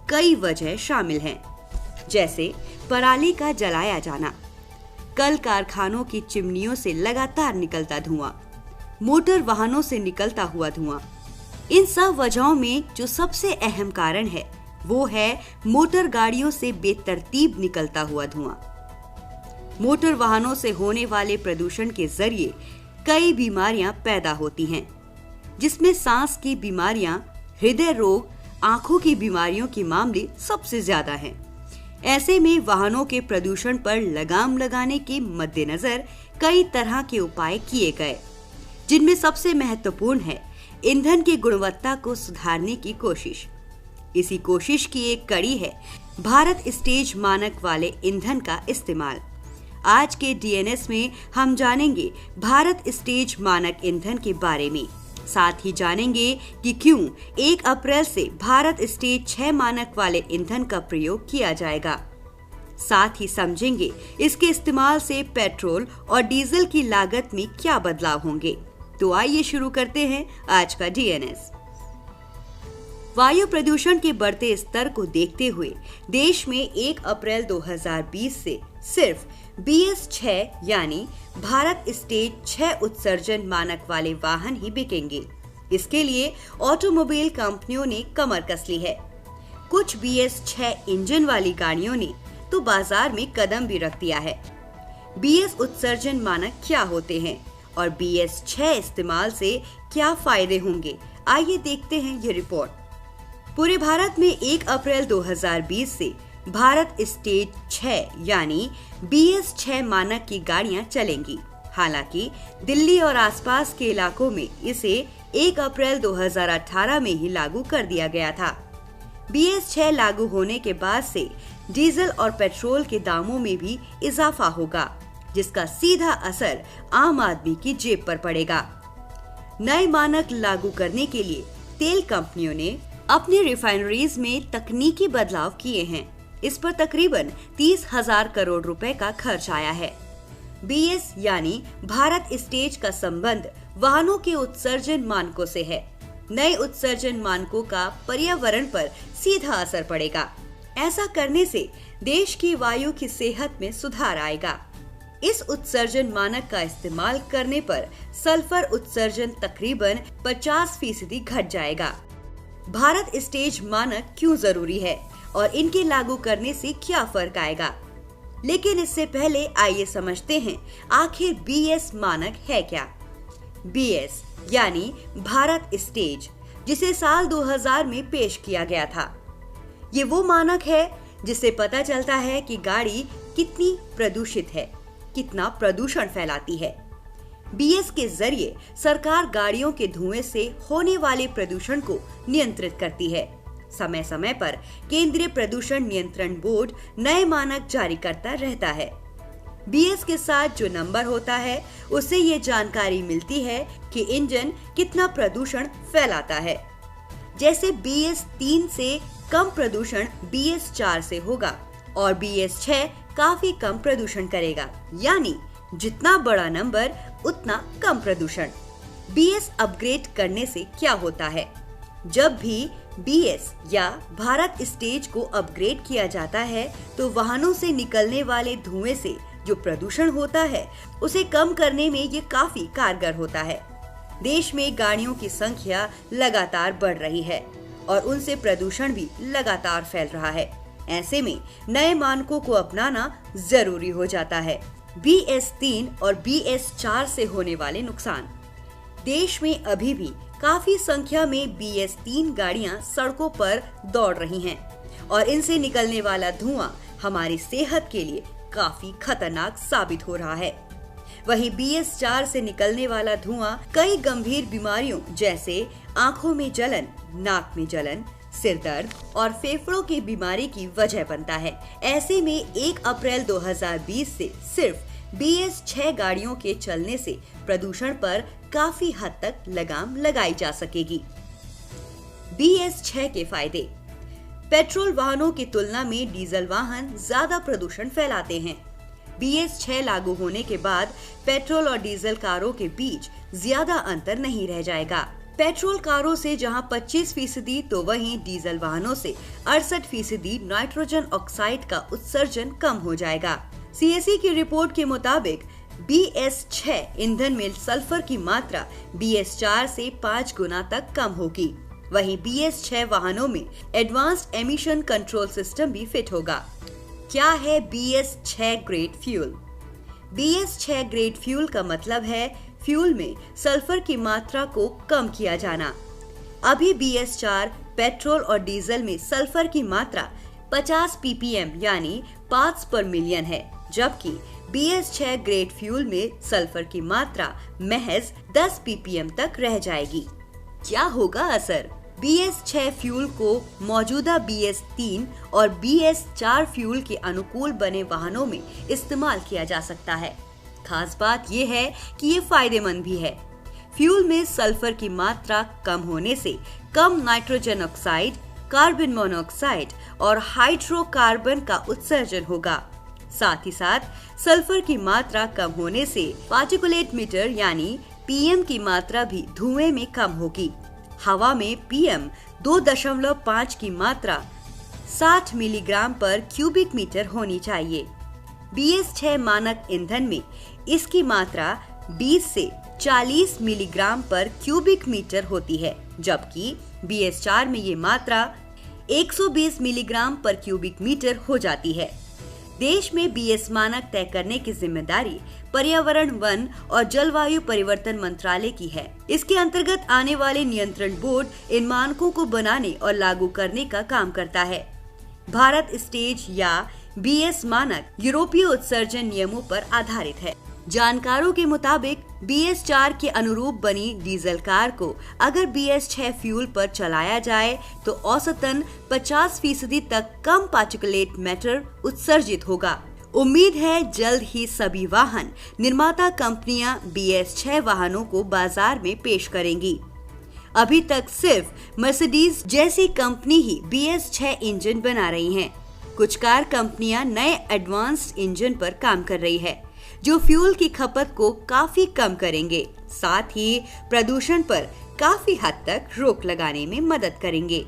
कई वजह शामिल हैं, जैसे पराली का जलाया जाना, कल कारखानों की चिमनियों से लगातार निकलता धुआं, मोटर वाहनों से निकलता हुआ धुआं। इन सब वजहों में जो सबसे अहम कारण है वो है मोटर गाड़ियों से बेतरतीब निकलता हुआ धुआं। मोटर वाहनों से होने वाले प्रदूषण के जरिए कई बीमारियां पैदा होती हैं, जिसमें सांस की बीमारियां, हृदय रोग, आंखों की बीमारियों के मामले सबसे ज्यादा हैं। ऐसे में वाहनों के प्रदूषण पर लगाम लगाने के मद्देनजर कई तरह के उपाय किए गए, जिनमें सबसे महत्वपूर्ण है ईंधन की गुणवत्ता को सुधारने की कोशिश। इसी कोशिश की एक कड़ी है भारत स्टेज मानक वाले ईंधन का इस्तेमाल। आज के डीएनएस में हम जानेंगे भारत स्टेज मानक ईंधन के बारे में। साथ ही जानेंगे कि क्यों 1 अप्रैल से भारत स्टेज 6 मानक वाले ईंधन का प्रयोग किया जाएगा। साथ ही समझेंगे इसके इस्तेमाल से पेट्रोल और डीजल की लागत में क्या बदलाव होंगे। तो आइए शुरू करते हैं आज का डीएनएस। वायु प्रदूषण के बढ़ते स्तर को देखते हुए देश में 1 अप्रैल 2020 से सिर्फ BS6 यानी भारत स्टेज 6 उत्सर्जन मानक वाले वाहन ही बिकेंगे। इसके लिए ऑटोमोबाइल कंपनियों ने कमर कस ली है। कुछ BS6 इंजन वाली गाड़ियों ने तो बाजार में कदम भी रख दिया है। BS उत्सर्जन मानक क्या होते हैं और BS6 इस्तेमाल से क्या फायदे होंगे, आइए देखते हैं ये रिपोर्ट। पूरे भारत में 1 अप्रैल 2020 से भारत स्टेज 6 यानी BS6 मानक की गाड़ियां चलेंगी। हालांकि दिल्ली और आसपास के इलाकों में इसे 1 अप्रैल 2018 में ही लागू कर दिया गया था। BS6 लागू होने के बाद से डीजल और पेट्रोल के दामों में भी इजाफा होगा, जिसका सीधा असर आम आदमी की जेब पर पड़ेगा। नए मानक लागू करने के लिए तेल कंपनियों ने अपनी रिफाइनरीज में तकनीकी बदलाव किए हैं। इस पर तकरीबन 30,000 करोड़ रुपए का खर्च आया है। BS यानी भारत स्टेज का संबंध वाहनों के उत्सर्जन मानकों से है। नए उत्सर्जन मानकों का पर्यावरण पर सीधा असर पड़ेगा। ऐसा करने से देश की वायु की सेहत में सुधार आएगा। इस उत्सर्जन मानक का इस्तेमाल करने पर सल्फर उत्सर्जन तकरीबन 50% घट जाएगा। भारत स्टेज मानक क्यों जरूरी है और इनके लागू करने से क्या फर्क आएगा? लेकिन इससे पहले आइए समझते हैं आखिर BS मानक है क्या। BS यानी भारत स्टेज, जिसे साल 2000 में पेश किया गया था। ये वो मानक है जिससे पता चलता है कि गाड़ी कितनी प्रदूषित है, कितना प्रदूषण फैलाती है। BS के जरिए सरकार गाड़ियों के धुएं से होने वाले प्रदूषण को नियंत्रित करती है। समय समय पर केंद्रीय प्रदूषण नियंत्रण बोर्ड नए मानक जारी करता रहता है। BS के साथ जो नंबर होता है उससे ये जानकारी मिलती है कि इंजन कितना प्रदूषण फैलाता है। जैसे BS3 से कम प्रदूषण BS4 से होगा और BS6 काफी कम प्रदूषण करेगा, यानी जितना बड़ा नंबर उतना कम प्रदूषण। BS अपग्रेड करने से क्या होता है? जब भी BS या भारत स्टेज को अपग्रेड किया जाता है तो वाहनों से निकलने वाले धुएं से जो प्रदूषण होता है उसे कम करने में ये काफी कारगर होता है। देश में गाड़ियों की संख्या लगातार बढ़ रही है और उनसे प्रदूषण भी लगातार फैल रहा है। ऐसे में नए मानकों को अपनाना जरूरी हो जाता है। BS3 और BS4 से होने वाले नुकसान। देश में अभी भी काफी संख्या में BS3 गाड़ियां सड़कों पर दौड़ रही हैं और इनसे निकलने वाला धुआं हमारी सेहत के लिए काफी खतरनाक साबित हो रहा है। वहीं BS4 से निकलने वाला धुआं कई गंभीर बीमारियों जैसे आंखों में जलन, नाक में जलन, सिर दर्द और फेफड़ों की बीमारी की वजह बनता है। ऐसे में 1 अप्रैल 2020 से सिर्फ BS6 गाड़ियों के चलने से प्रदूषण पर काफी हद तक लगाम लगाई जा सकेगी। BS6 के फायदे। पेट्रोल वाहनों की तुलना में डीजल वाहन ज्यादा प्रदूषण फैलाते हैं। BS6 लागू होने के बाद पेट्रोल और डीजल कारों के बीच ज्यादा अंतर नहीं रह जाएगा। पेट्रोल कारों से जहां 25% तो वहीं डीजल वाहनों से 68% नाइट्रोजन ऑक्साइड का उत्सर्जन कम हो जाएगा। CAC की रिपोर्ट के मुताबिक BS6 ईंधन में सल्फर की मात्रा BS4 से 5 गुना तक कम होगी। वहीं BS6 वाहनों में एडवांस्ड एमिशन कंट्रोल सिस्टम भी फिट होगा। क्या है BS6 grade fuel? BS6 grade fuel का मतलब है फ्यूल में सल्फर की मात्रा को कम किया जाना। अभी BS4 पेट्रोल और डीजल में सल्फर की मात्रा 50 ppm यानी पार्ट्स पर मिलियन है, जबकि BS6 ग्रेड फ्यूल में सल्फर की मात्रा महज 10 ppm तक रह जाएगी। क्या होगा असर? BS6 फ्यूल को मौजूदा BS3 और BS4 फ्यूल के अनुकूल बने वाहनों में इस्तेमाल किया जा सकता है। खास बात यह है कि ये फायदेमंद भी है। फ्यूल में सल्फर की मात्रा कम होने से कम नाइट्रोजन ऑक्साइड, कार्बन मोनोऑक्साइड और हाइड्रोकार्बन का उत्सर्जन होगा। साथ ही साथ सल्फर की मात्रा कम होने से पार्टिकुलेट मीटर यानी PM की मात्रा भी धुएं में कम होगी। हवा में PM 2.5 की मात्रा 60 मिलीग्राम पर क्यूबिक मीटर होनी चाहिए। BS6 मानक ईंधन में इसकी मात्रा 20 से 40 मिलीग्राम पर क्यूबिक मीटर होती है, जबकि BS4 में ये मात्रा 120 मिलीग्राम पर क्यूबिक मीटर हो जाती है। देश में BS मानक तय करने की जिम्मेदारी पर्यावरण, वन और जलवायु परिवर्तन मंत्रालय की है। इसके अंतर्गत आने वाले नियंत्रण बोर्ड इन मानकों को बनाने और लागू करने का काम करता है। भारत स्टेज या BS मानक यूरोपीय उत्सर्जन नियमों पर आधारित है। जानकारों के मुताबिक BS4 के अनुरूप बनी डीजल कार को अगर BS6 फ्यूल पर चलाया जाए तो औसतन 50% तक कम पार्टिकुलेट मैटर उत्सर्जित होगा। उम्मीद है जल्द ही सभी वाहन निर्माता कंपनियां BS6 वाहनों को बाजार में पेश करेंगी। अभी तक सिर्फ मर्सिडीज जैसी कंपनी ही BS6 इंजन बना रही हैं। कुछ कार कंपनियां नए एडवांस्ड इंजन पर काम कर रही है, जो फ्यूल की खपत को काफी कम करेंगे, साथ ही प्रदूषण पर काफी हद तक रोक लगाने में मदद करेंगे।